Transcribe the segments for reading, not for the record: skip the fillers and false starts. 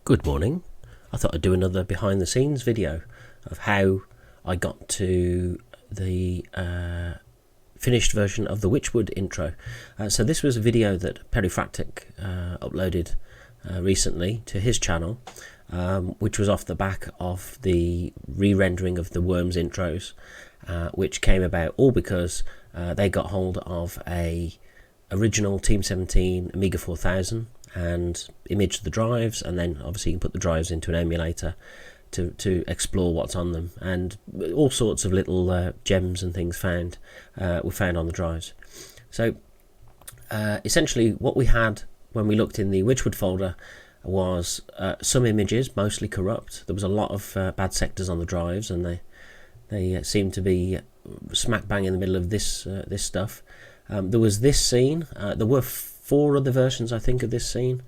Good morning. I thought I'd do another behind the scenes video of how I got to the finished version of the Witchwood intro. So this was a video that Perifractic uploaded recently to his channel, which was off the back of the re-rendering of the Worms intros, which came about all because they got hold of a original Team 17 Amiga 4000 and imaged the drives, and then obviously you can put the drives into an emulator to explore what's on them, and all sorts of little gems and things were found on the drives. So essentially what we had when we looked in the Witchwood folder was some images, mostly corrupt. There was a lot of bad sectors on the drives, and they seemed to be smack bang in the middle of this stuff. There was this scene. There were 4 other versions, I think, of this scene,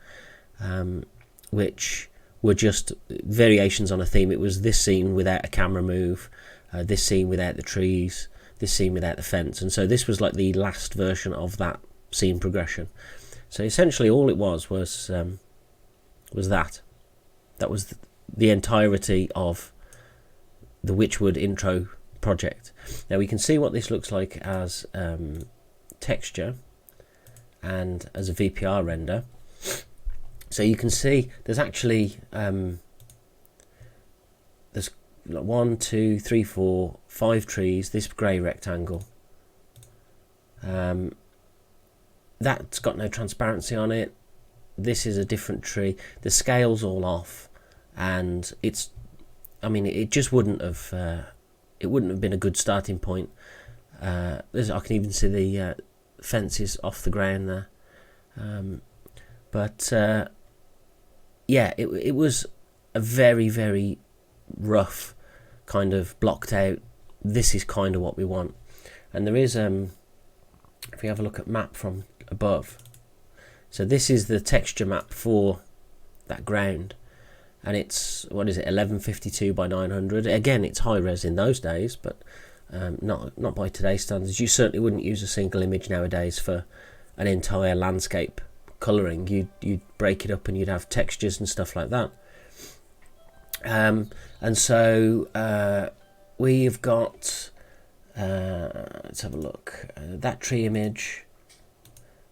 which were just variations on a theme. It was this scene without a camera move, this scene without the trees, this scene without the fence, and so this was like the last version of that scene progression. So essentially all it was that was the entirety of the Witchwood intro project. Now we can see what this looks like as texture and as a VPR render. So you can see there's actually there's 1, 2, 3, 4, 5 trees, this grey rectangle. That's got no transparency on it. This is a different tree. The scale's all off, and it just wouldn't have been a good starting point. I can even see the fences off the ground there, yeah, it was a very, very rough kind of blocked out. This is kind of what we want. And there is if we have a look at map from above, so this is the texture map for that ground, and it's, what is it, 1152 by 900. Again, it's high res in those days, but not by today's standards. You certainly wouldn't use a single image nowadays for an entire landscape colouring. You'd break it up and you'd have textures and stuff like that. And so we've got let's have a look, that tree image.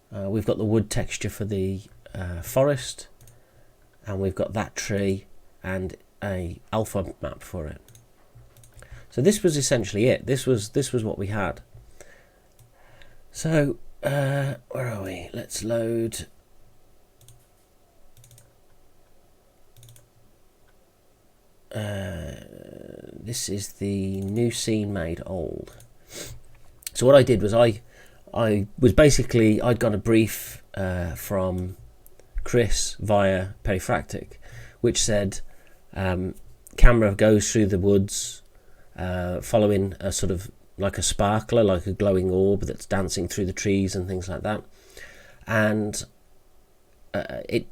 We've got the wood texture for the forest, and we've got that tree and a alpha map for it. So this was essentially it. This was what we had. So where are we? Let's load. This is the new scene made old. So what I did was I was basically, I'd got a brief from Chris via Perifractic, which said camera goes through the woods, following a sort of like a sparkler, like a glowing orb that's dancing through the trees and things like that, and it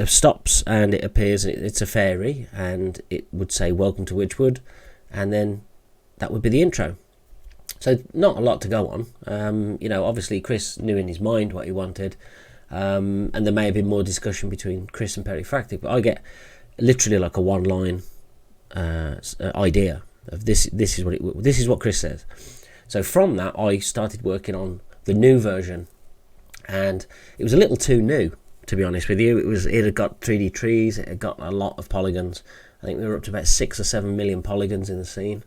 stops and it appears, it's a fairy, and it would say welcome to Witchwood, and then that would be the intro. So not a lot to go on. Obviously Chris knew in his mind what he wanted, and there may have been more discussion between Chris and Perifractic, but I get literally like a one-line idea of this is what Chris says. So from that I started working on the new version, and it was a little too new, to be honest with you. It had got 3D trees, it had got a lot of polygons. I think we were up to about 6 or 7 million polygons in the scene,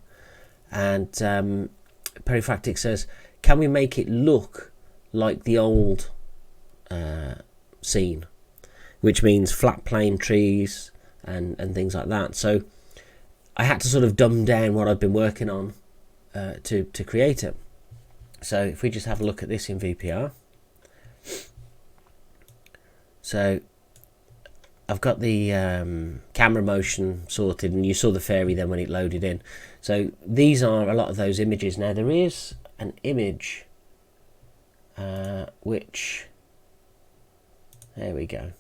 and Perifractic says, can we make it look like the old scene, which means flat plain trees and things like that. So I had to sort of dumb down what I've been working on to create it. So if we just have a look at this in VPR. So I've got the camera motion sorted, and you saw the fairy then when it loaded in. So these are a lot of those images. Now there is an image which, there we go.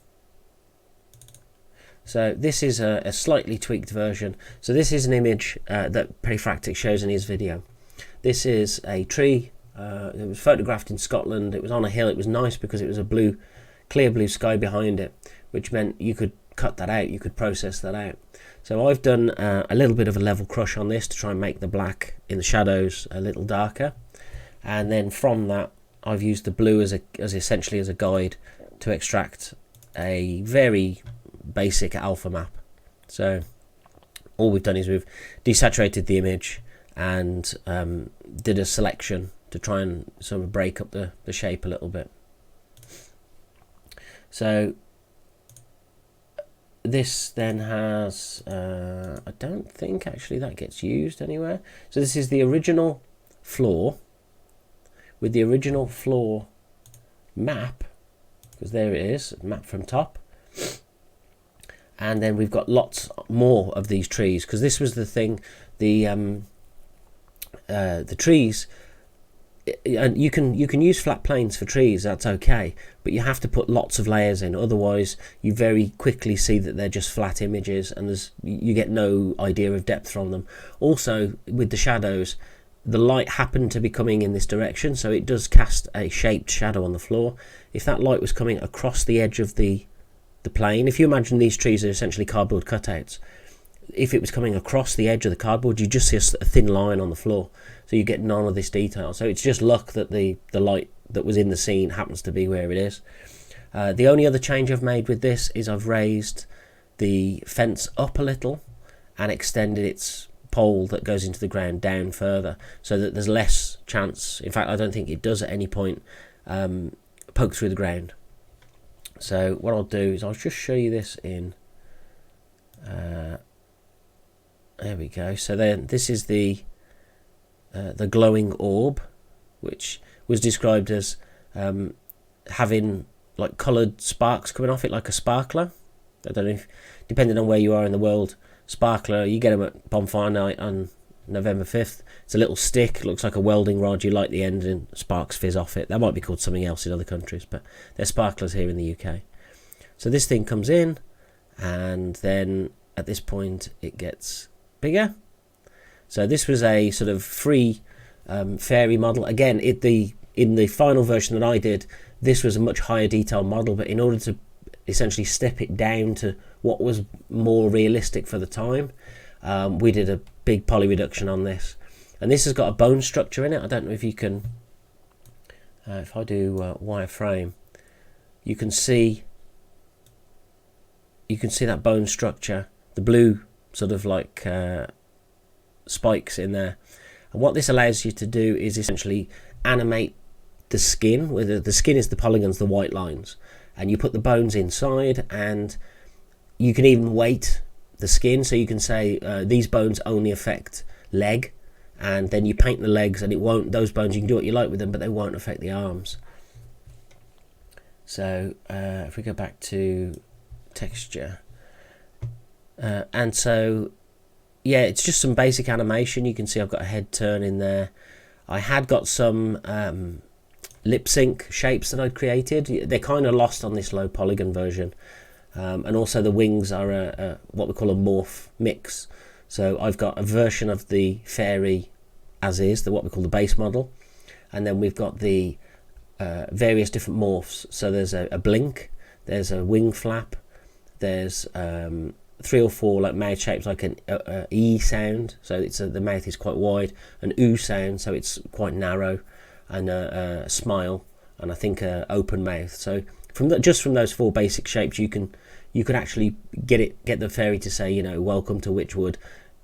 So this is a slightly tweaked version. So this is an image that Perifractic shows in his video. This is a tree. It was photographed in Scotland. It was on a hill. It was nice because it was a clear blue sky behind it, which meant you could cut that out, you could process that out. So I've done a little bit of a level crush on this to try and make the black in the shadows a little darker, and then from that I've used the blue as essentially as a guide to extract a very basic alpha map. So all we've done is we've desaturated the image and did a selection to try and sort of break up the shape a little bit. So this then has, I don't think actually that gets used anywhere. So this is the original floor with the original floor map, because there it is, map from top. And then we've got lots more of these trees, because this was the thing, the trees, and you can use flat planes for trees, that's okay, but you have to put lots of layers in, otherwise you very quickly see that they're just flat images and you get no idea of depth from them. Also with the shadows, the light happened to be coming in this direction, so it does cast a shaped shadow on the floor. If that light was coming across the edge of the plane, if you imagine these trees are essentially cardboard cutouts, if it was coming across the edge of the cardboard, you just see a thin line on the floor, so you get none of this detail. So it's just luck that the light that was in the scene happens to be where it is. The only other change I've made with this is I've raised the fence up a little and extended its pole that goes into the ground down further, so that there's less chance, in fact I don't think it does at any point, poke through the ground. So what I'll do is I'll just show you this in there we go. So then this is the glowing orb, which was described as having like coloured sparks coming off it, like a sparkler. I don't know if, depending on where you are in the world, sparkler, you get them at bonfire night on November 5th. It's a little stick, it looks like a welding rod, you light the end and sparks fizz off it. That might be called something else in other countries, but they're sparklers here in the UK. So this thing comes in, and then at this point it gets bigger. So this was a sort of free fairy model. Again, in the final version that I did, this was a much higher detail model, but in order to essentially step it down to what was more realistic for the time, we did a big poly reduction on this. And this has got a bone structure in it. I don't know if you can, if I do wireframe, you can see that bone structure, the blue sort of like spikes in there. And what this allows you to do is essentially animate the skin, where the skin is the polygons, the white lines, and you put the bones inside, and you can even weight the skin, so you can say these bones only affect leg, and then you paint the legs and it won't, those bones, you can do what you like with them, but they won't affect the arms. So if we go back to texture, and so yeah, it's just some basic animation. You can see I've got a head turn in there. I had got some lip sync shapes that I'd created. They're kind of lost on this low polygon version, and also the wings are a what we call a morph mix. So I've got a version of the fairy as is, what we call the base model, and then we've got the various different morphs. So there's a blink, there's a wing flap, there's 3 or 4 like mouth shapes, like an E sound, so it's the mouth is quite wide, an U sound, so it's quite narrow, and a smile, and I think a open mouth. So just from those 4 basic shapes, you could actually get the fairy to say, you know, welcome to Witchwood,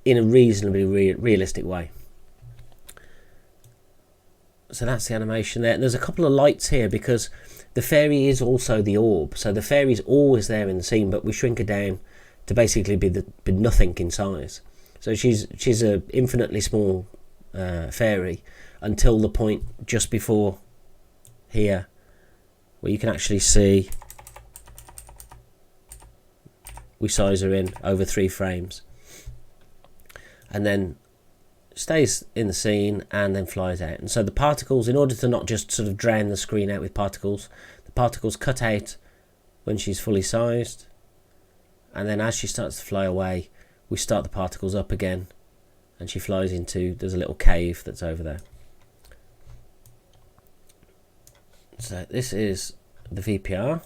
in a reasonably realistic way. So that's the animation there. And there's a couple of lights here because the fairy is also the orb. So the fairy's always there in the scene, but we shrink her down to basically be nothing in size. So she's a infinitely small fairy until the point just before here, where you can actually see we size her in over 3 frames, and then stays in the scene and then flies out. And so the particles, in order to not just sort of drown the screen out with particles, the particles cut out when she's fully sized, and then as she starts to fly away, we start the particles up again, and she flies into, there's a little cave that's over there. So this is the VPR.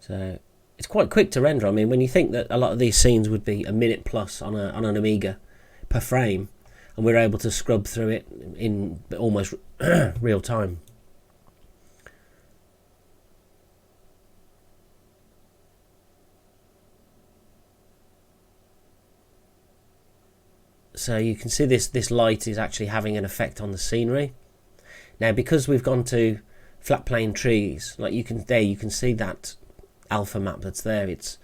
So it's quite quick to render. I mean, when you think that a lot of these scenes would be a minute plus on an Amiga per frame, and we're able to scrub through it in almost real time. So you can see this light is actually having an effect on the scenery. Now, because we've gone to flat plane trees, like you can see that alpha map that's there. It's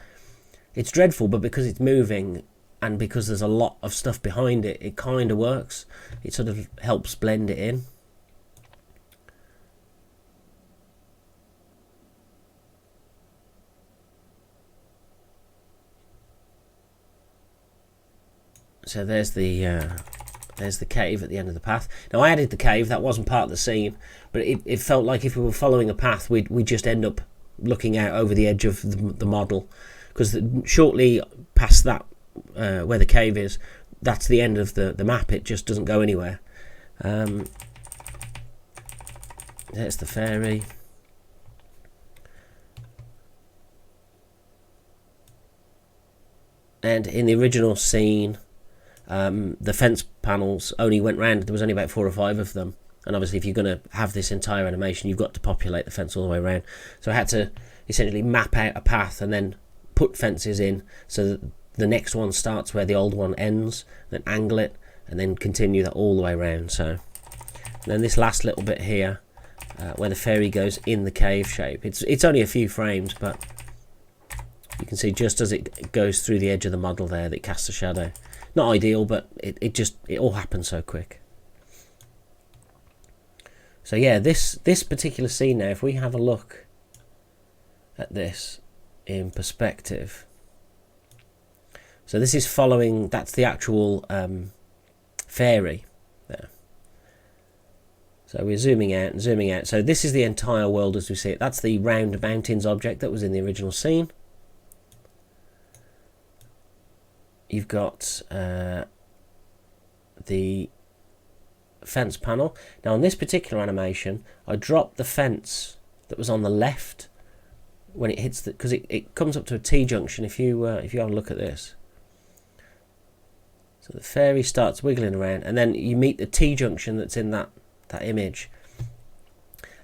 dreadful, but because it's moving and because there's a lot of stuff behind it, it kind of works. It sort of helps blend it in. So there's the cave at the end of the path. Now, I added the cave, that wasn't part of the scene, but it felt like if we were following a path, we'd just end up looking out over the edge of the model, because shortly past that, where the cave is, that's the end of the map. It just doesn't go anywhere. There's the fairy. And in the original scene, the fence panels only went round. There was only about 4 or 5 of them, and obviously if you're going to have this entire animation, you've got to populate the fence all the way around. So I had to essentially map out a path and then put fences in so that the next one starts where the old one ends, then angle it, and then continue that all the way around. So then this last little bit here, where the fairy goes in the cave shape, it's only a few frames, but you can see just as it goes through the edge of the model there, that it casts a shadow. Not ideal, but it all happens so quick. So yeah, this particular scene now, if we have a look at this in perspective, so this is following, that's the actual fairy there. So we're zooming out and zooming out. So this is the entire world as we see it. That's the round mountains object that was in the original scene. You've got the fence panel. Now on this particular animation, I dropped the fence that was on the left when it hits the, because it comes up to a T-junction if you have a look at this. So the fairy starts wiggling around, and then you meet the T-junction that's in that image.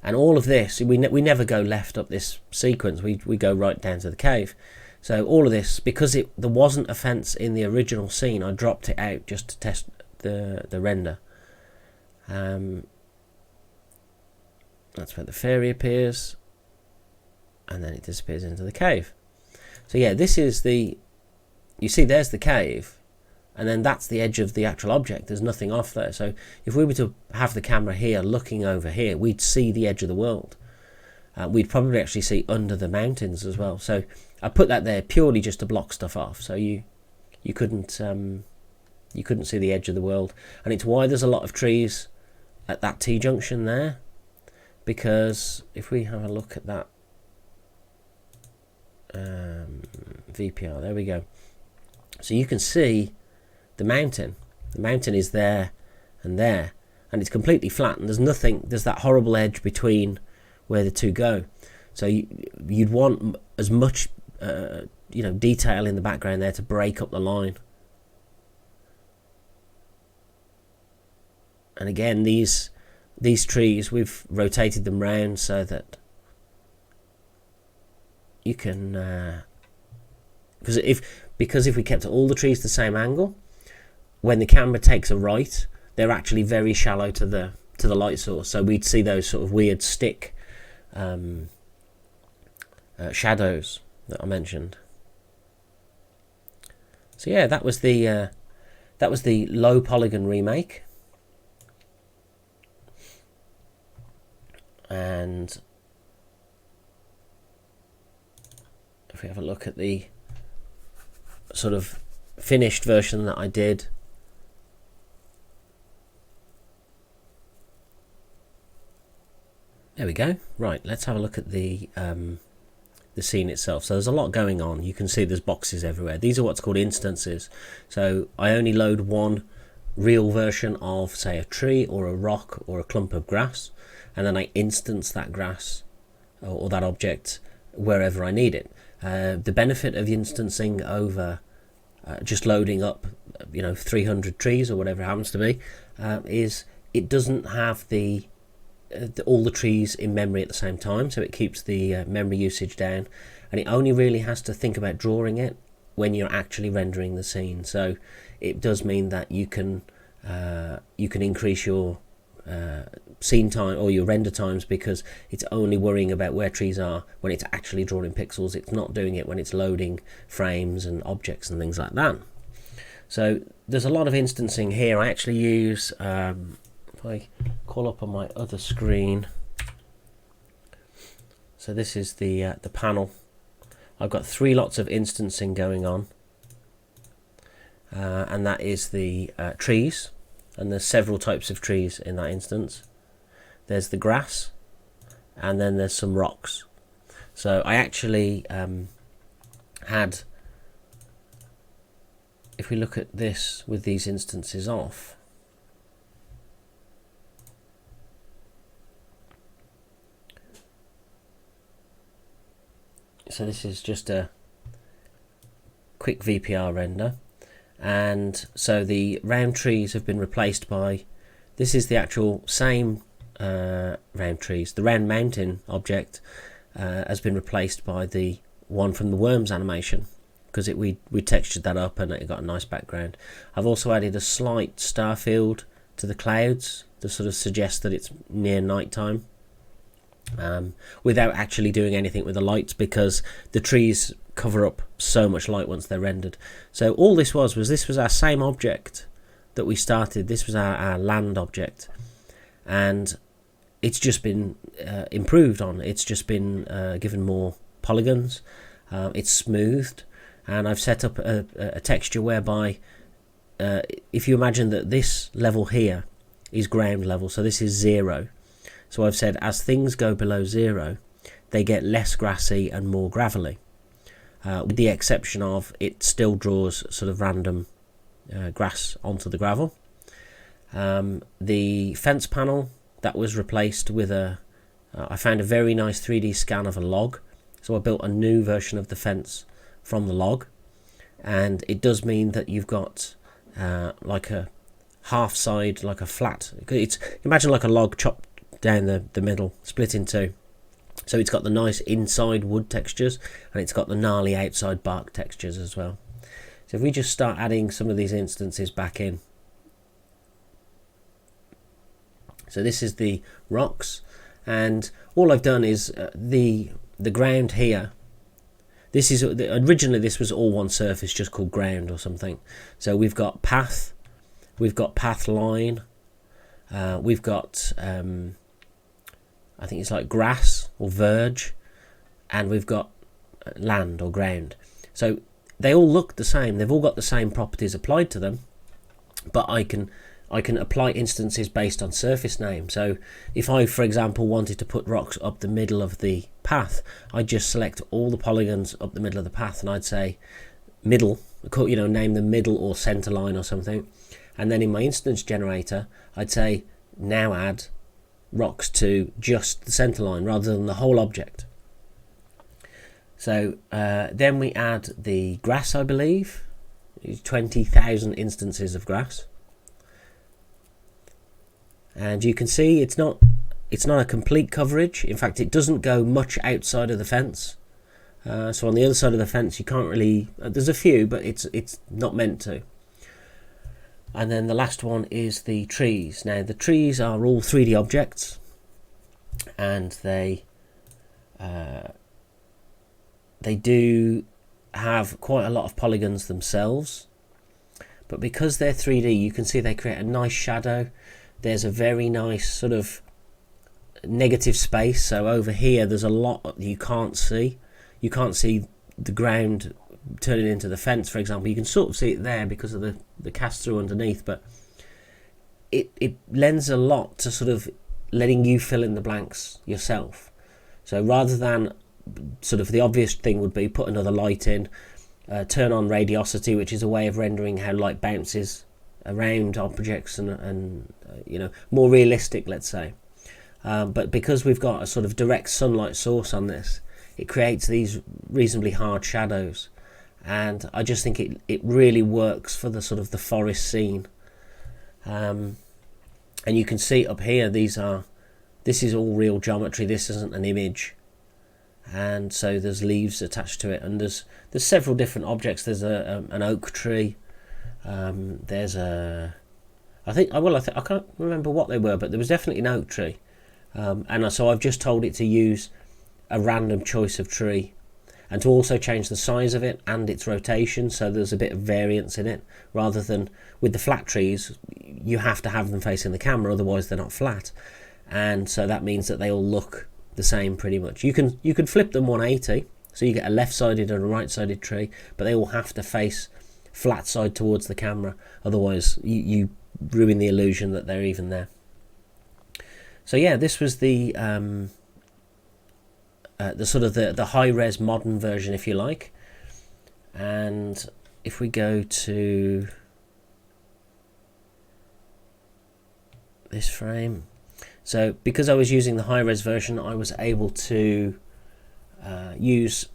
And all of this, we never go left up this sequence. We go right down to the cave. So all of this, because there wasn't a fence in the original scene, I dropped it out just to test the render. That's where the fairy appears, and then it disappears into the cave. So yeah, this is you see there's the cave, and then that's the edge of the actual object. There's nothing off there. So if we were to have the camera here looking over here, we'd see the edge of the world. We'd probably actually see under the mountains as well. So I put that there purely just to block stuff off, so you couldn't see the edge of the world. And it's why there's a lot of trees at that T-junction there, because if we have a look at that VPR, there we go. So you can see the mountain. The mountain is there and there, and it's completely flat, and there's that horrible edge between where the two go. So you'd want as much detail in the background there to break up the line. And again, these trees, we've rotated them round so that you can because if we kept all the trees the same angle, when the camera takes a right, they're actually very shallow to the light source. So we'd see those sort of weird stick shadows that I mentioned. So yeah, that was the low polygon remake. And if we have a look at the sort of finished version that I did, there we go. Right, let's have a look at the scene itself. So there's a lot going on. You can see there's boxes everywhere. These are what's called instances. So I only load one real version of, say, a tree or a rock or a clump of grass, and then I instance that grass or that object wherever I need it. The benefit of instancing over just loading up 300 trees or whatever it happens to be is it doesn't have all the trees in memory at the same time, so it keeps the memory usage down, and it only really has to think about drawing it when you're actually rendering the scene. So it does mean that you can increase your scene time or your render times, because it's only worrying about where trees are when it's actually drawing pixels. It's not doing it when it's loading frames and objects and things like that. So there's a lot of instancing here. I actually use if I call up on my other screen, so this is the panel. I've got 3 lots of instancing going on, and that is the trees, and there's several types of trees in that instance. There's the grass, and then there's some rocks. So I actually had, if we look at this with these instances off, so this is just a quick VPR render, and so the round trees have been replaced by, this is the actual same round trees. The round mountain object has been replaced by the one from the worms animation, because we textured that up and it got a nice background. I've also added a slight star field to the clouds to sort of suggest that it's near night time, without actually doing anything with the lights, because the trees cover up so much light once they're rendered. So all this was our same object that we started. This was our land object, and it's just been improved on. It's just been given more polygons. It's smoothed, and I've set up a texture whereby if you imagine that this level here is ground level, so this is 0. So I've said as things go below 0, they get less grassy and more gravelly, with the exception of it still draws sort of random grass onto the gravel. The fence panel, that was replaced with I found a very nice 3D scan of a log, so I built a new version of the fence from the log, and it does mean that you've got like a half side, like a flat, imagine like a log chopped down the middle, split in two. So it's got the nice inside wood textures, and it's got the gnarly outside bark textures as well. So if we just start adding some of these instances back in. So this is the rocks, and all I've done is the ground here. This is originally this was all one surface just called ground or something. So we've got path, we've got path line, we've got I think it's like grass or verge, and we've got land or ground. So they all look the same. They've all got the same properties applied to them, but I can apply instances based on surface name. So if I, for example, wanted to put rocks up the middle of the path, I'd just select all the polygons up the middle of the path, and I'd say middle, name them middle or center line or something. And then in my instance generator, I'd say now add rocks to just the center line rather than the whole object. So then we add the grass, I believe, 20,000 instances of grass. And you can see it's not a complete coverage. In fact, it doesn't go much outside of the fence. So on the other side of the fence, you can't really. There's a few, but it's not meant to. And then the last one is the trees. Now the trees are all 3D objects, and they do have quite a lot of polygons themselves. But because they're 3D, you can see they create a nice shadow. There's a very nice sort of negative space. So over here, there's a lot that you can't see. You can't see the ground turning into the fence, for example. You can sort of see it there because of the cast through underneath, but it lends a lot to sort of letting you fill in the blanks yourself. So rather than sort of the obvious thing would be put another light in, turn on radiosity, which is a way of rendering how light bounces around objects and more realistic, let's say. But because we've got a sort of direct sunlight source on this, it creates these reasonably hard shadows, and I just think it really works for the sort of the forest scene. And you can see up here, this is all real geometry, this isn't an image, and so there's leaves attached to it, and there's several different objects. There's an oak tree, there's I can't remember what they were, but there was definitely an oak tree, and so I've just told it to use a random choice of tree, and to also change the size of it and its rotation, so there's a bit of variance in it, rather than with the flat trees you have to have them facing the camera, otherwise they're not flat, and so that means that they all look the same pretty much. You can flip them 180, so you get a left-sided and a right-sided tree, but they all have to face flat side towards the camera, otherwise you ruin the illusion that they're even there. So yeah, this was the sort of the high-res modern version, if you like. And if we go to this frame, so because I was using the high-res version, I was able to use,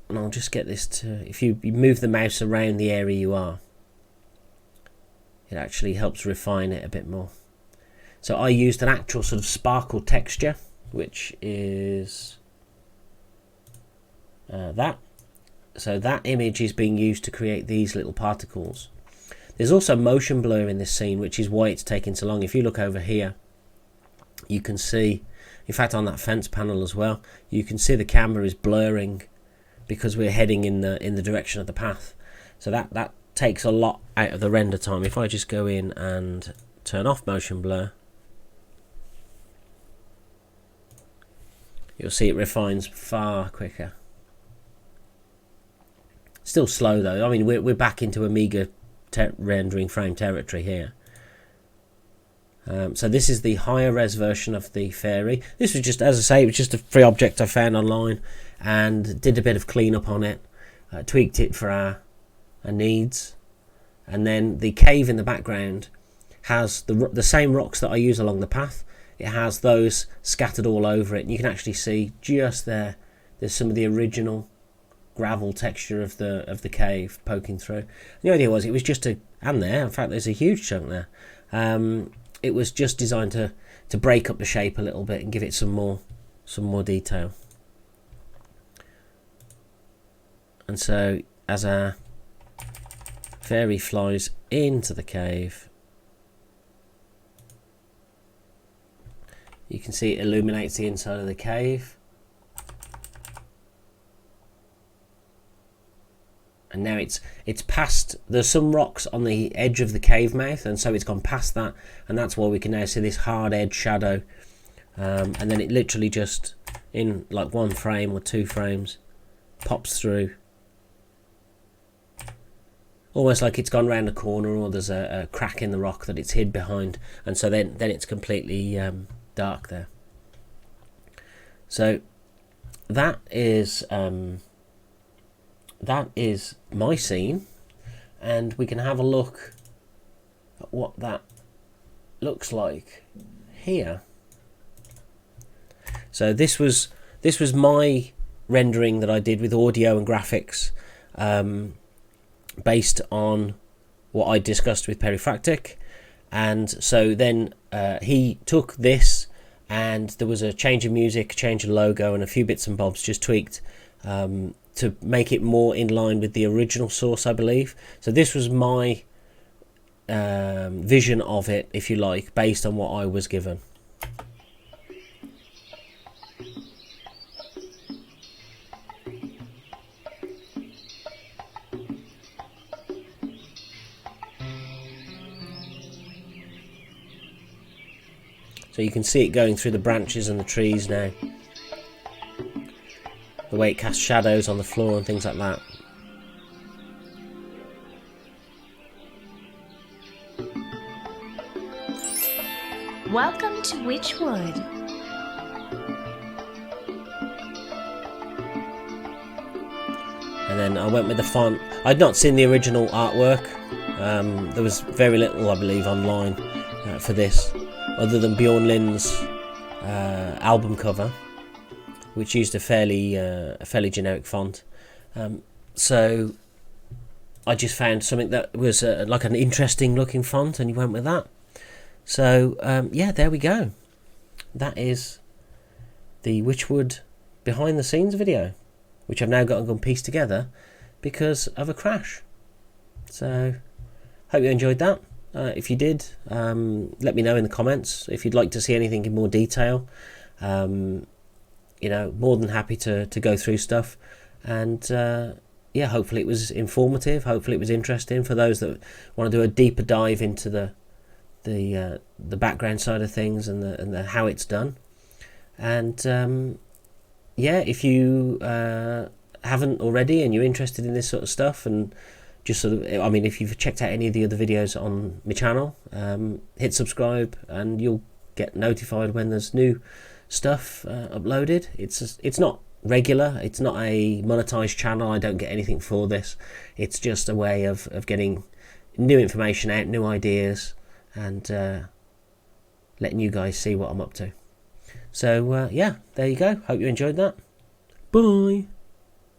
and I'll just get this to, if you move the mouse around the area you are, it actually helps refine it a bit more. So I used an actual sort of sparkle texture, which is that. So that image is being used to create these little particles. There's also motion blur in this scene, which is why it's taking so long. If you look over here, you can see, in fact on that fence panel as well, you can see the camera is blurring because we're heading in the direction of the path. So that takes a lot out of the render time. If I just go in and turn off motion blur, you'll see it refines far quicker. Still slow though. I mean, we're back into Amiga rendering frame territory here. So this is the higher res version of the fairy. This was just, as I say, it was just a free object I found online and did a bit of cleanup on it, tweaked it for our needs, and then the cave in the background has the same rocks that I use along the path. It has those scattered all over it, and you can actually see just there's some of the original gravel texture of the cave poking through. The idea was, it was just and there, in fact there's a huge chunk there. It was just designed to break up the shape a little bit and give it some more detail. And so as our fairy flies into the cave, you can see it illuminates the inside of the cave. And now it's past, there's some rocks on the edge of the cave mouth, and so it's gone past that, and that's why we can now see this hard edge shadow, and then it literally just, in like one frame or two frames, pops through, almost like it's gone round a corner, or there's a crack in the rock that it's hid behind, and so then it's completely dark there. So that is my scene, and we can have a look at what that looks like here. So this was my rendering that I did with audio and graphics, based on what I discussed with Perifractic, and so then he took this, and there was a change of music, change of logo, and a few bits and bobs just tweaked to make it more in line with the original source, I believe. So this was my vision of it, if you like, based on what I was given. So you can see it going through the branches and the trees now. The way it casts shadows on the floor and things like that. Welcome to Witchwood. And then I went with the font. I'd not seen the original artwork. There was very little, I believe, online for this, other than Bjorn Lind's album cover, which used a fairly generic font. So I just found something that was like an interesting looking font, and you went with that. So yeah, there we go. That is the Witchwood behind the scenes video, which I've now got to go and piece together because of a crash. So hope you enjoyed that. If you did, let me know in the comments if you'd like to see anything in more detail. You know, more than happy to go through stuff, and yeah, hopefully it was informative, hopefully it was interesting for those that want to do a deeper dive into the background side of things and the how it's done. And yeah, if you haven't already and you're interested in this sort of stuff, and just sort of, I mean, if you've checked out any of the other videos on my channel, hit subscribe and you'll get notified when there's new stuff uploaded. It's not regular, it's not a monetized channel, I don't get anything for this. It's just a way of getting new information out, new ideas, and letting you guys see what I'm up to. So yeah, there you go. Hope you enjoyed that. Bye.